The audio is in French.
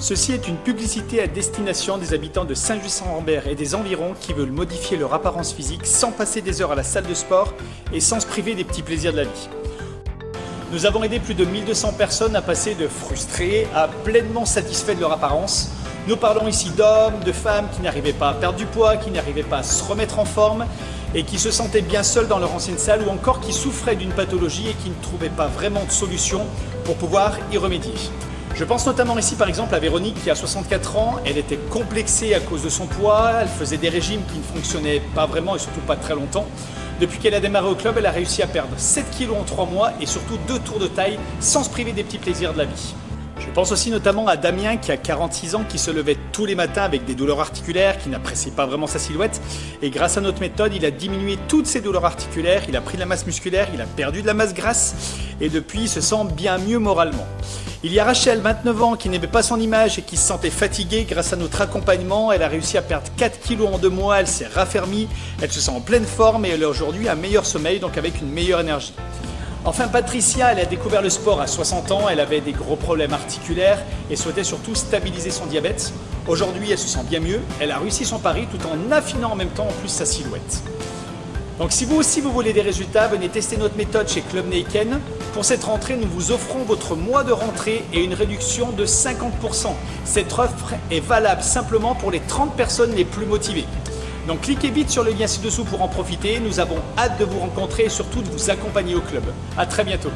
Ceci est une publicité à destination des habitants de Saint-Just-Saint-Lambert et des environs qui veulent modifier leur apparence physique sans passer des heures à la salle de sport et sans se priver des petits plaisirs de la vie. Nous avons aidé plus de 1200 personnes à passer de frustrés à pleinement satisfaits de leur apparence. Nous parlons ici d'hommes, de femmes qui n'arrivaient pas à perdre du poids, qui n'arrivaient pas à se remettre en forme et qui se sentaient bien seuls dans leur ancienne salle ou encore qui souffraient d'une pathologie et qui ne trouvaient pas vraiment de solution pour pouvoir y remédier. Je pense notamment ici par exemple à Véronique qui a 64 ans, elle était complexée à cause de son poids, elle faisait des régimes qui ne fonctionnaient pas vraiment et surtout pas très longtemps. Depuis qu'elle a démarré au club, elle a réussi à perdre 7 kilos en 3 mois et surtout 2 tours de taille sans se priver des petits plaisirs de la vie. Je pense aussi notamment à Damien qui a 46 ans, qui se levait tous les matins avec des douleurs articulaires, qui n'appréciait pas vraiment sa silhouette. Et grâce à notre méthode, il a diminué toutes ses douleurs articulaires, il a pris de la masse musculaire, il a perdu de la masse grasse et depuis il se sent bien mieux moralement. Il y a Rachel, 29 ans, qui n'aimait pas son image et qui se sentait fatiguée. Grâce à notre accompagnement, elle a réussi à perdre 4 kilos en 2 mois, elle s'est raffermie, elle se sent en pleine forme et elle a aujourd'hui un meilleur sommeil, donc avec une meilleure énergie. Enfin Patricia, elle a découvert le sport à 60 ans, elle avait des gros problèmes articulaires et souhaitait surtout stabiliser son diabète. Aujourd'hui, elle se sent bien mieux, elle a réussi son pari tout en affinant en même temps en plus sa silhouette. Donc si vous aussi vous voulez des résultats, venez tester notre méthode chez Club Neiken. Pour cette rentrée, nous vous offrons votre mois de rentrée et une réduction de 50%. Cette offre est valable simplement pour les 30 personnes les plus motivées. Donc cliquez vite sur le lien ci-dessous pour en profiter. Nous avons hâte de vous rencontrer et surtout de vous accompagner au club. À très bientôt.